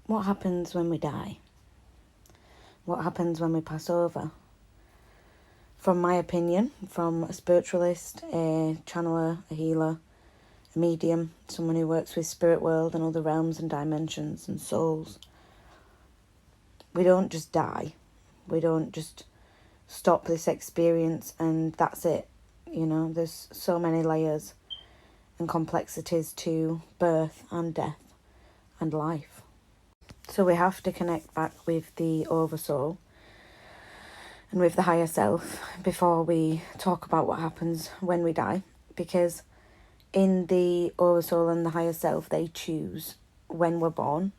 what happens when we die? What happens when we pass over? From my opinion, from a spiritualist, a channeler, a healer, a medium, someone who works with spirit world and other realms and dimensions and souls, we don't just die. We don't just stop this experience and that's it. You know, there's so many layers and complexities to birth and death and life. So we have to connect back with the OverSoul and with the higher self before we talk about what happens when we die, because in the OverSoul and the higher self, they choose when we're born,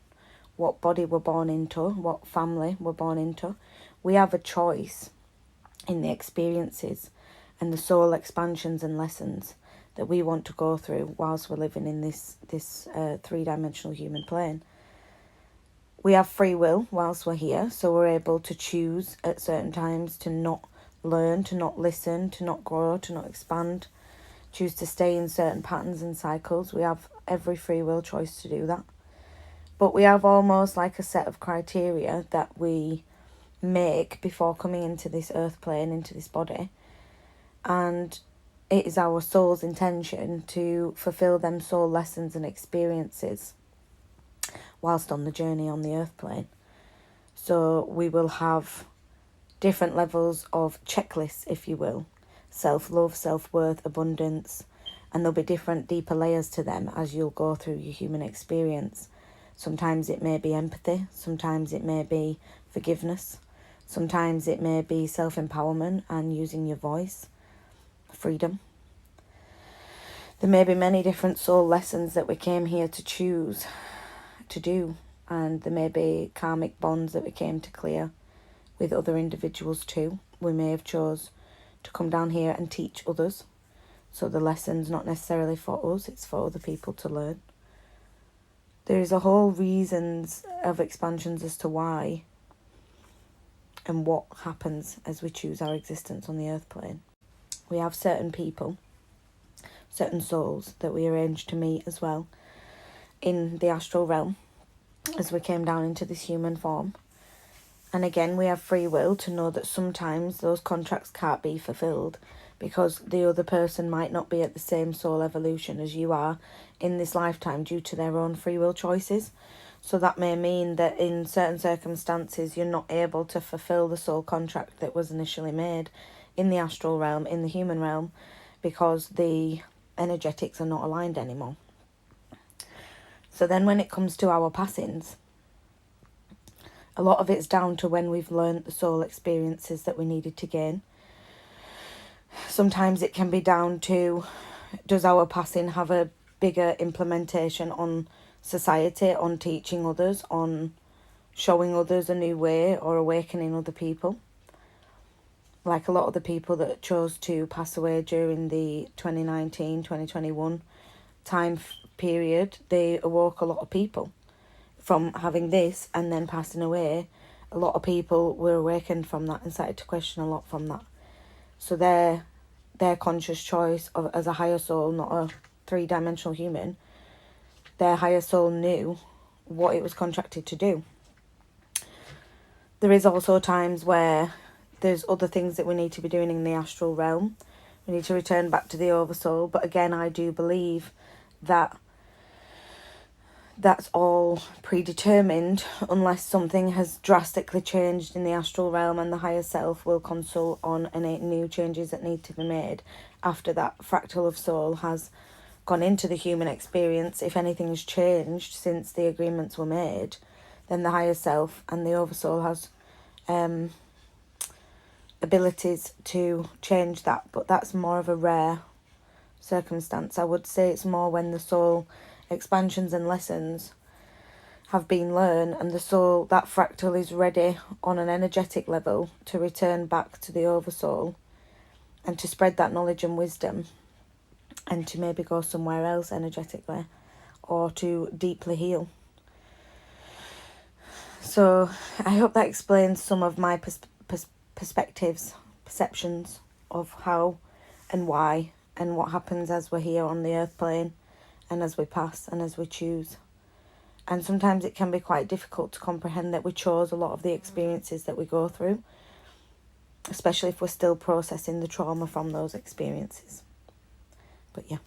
what body we're born into, what family we're born into. We have a choice in the experiences and the soul expansions and lessons that we want to go through whilst we're living in this three-dimensional human plane. We have free will whilst we're here, so we're able to choose at certain times to not learn, to not listen, to not grow, to not expand, choose to stay in certain patterns and cycles. We have every free will choice to do that. But we have almost like a set of criteria that we make before coming into this earth plane, into this body. And it is our soul's intention to fulfill them soul lessons and experiences whilst on the journey on the earth plane. So we will have different levels of checklists, if you will. Self-love, self-worth, abundance. And there'll be different deeper layers to them as you'll go through your human experience. Sometimes it may be empathy. Sometimes it may be forgiveness. Sometimes it may be self-empowerment and using your voice. Freedom. There may be many different soul lessons that we came here to choose to do, and there may be karmic bonds that we came to clear with other individuals too. We may have chose to come down here and teach others, so the lesson's not necessarily for us, it's for other people to learn. There is a whole reasons of expansions as to why and what happens as we choose our existence on the earth plane. We have certain people, certain souls that we arrange to meet as well in the astral realm as we came down into this human form. And again, we have free will to know that sometimes those contracts can't be fulfilled because the other person might not be at the same soul evolution as you are in this lifetime due to their own free will choices. So that may mean that in certain circumstances you're not able to fulfill the soul contract that was initially made in the astral realm, in the human realm, because the energetics are not aligned anymore. So then when it comes to our passings, a lot of it's down to when we've learned the soul experiences that we needed to gain. Sometimes it can be down to, does our passing have a bigger implementation on society, on teaching others, on showing others a new way or awakening other people? Like a lot of the people that chose to pass away during the 2019-2021 time period, they awoke a lot of people from having this and then passing away. A lot of people were awakened from that and started to question a lot from that. So their conscious choice of as a higher soul, not a three-dimensional human, their higher soul knew what it was contracted to do. There is also times where there's other things that we need to be doing in the astral realm. We need to return back to the OverSoul. But again, I do believe that that's all predetermined unless something has drastically changed in the astral realm, and the higher self will consult on any new changes that need to be made after that fractal of soul has gone into the human experience. If anything's changed since the agreements were made, then the higher self and the OverSoul has abilities to change that, but that's more of a rare circumstance. I would say it's more when the soul expansions and lessons have been learned and the soul, that fractal, is ready on an energetic level to return back to the OverSoul and to spread that knowledge and wisdom and to maybe go somewhere else energetically or to deeply heal. So I hope that explains some of my perspectives, perceptions of how and why and what happens as we're here on the earth plane and as we pass and as we choose. And sometimes it can be quite difficult to comprehend that we chose a lot of the experiences that we go through, especially if we're still processing the trauma from those experiences. But yeah.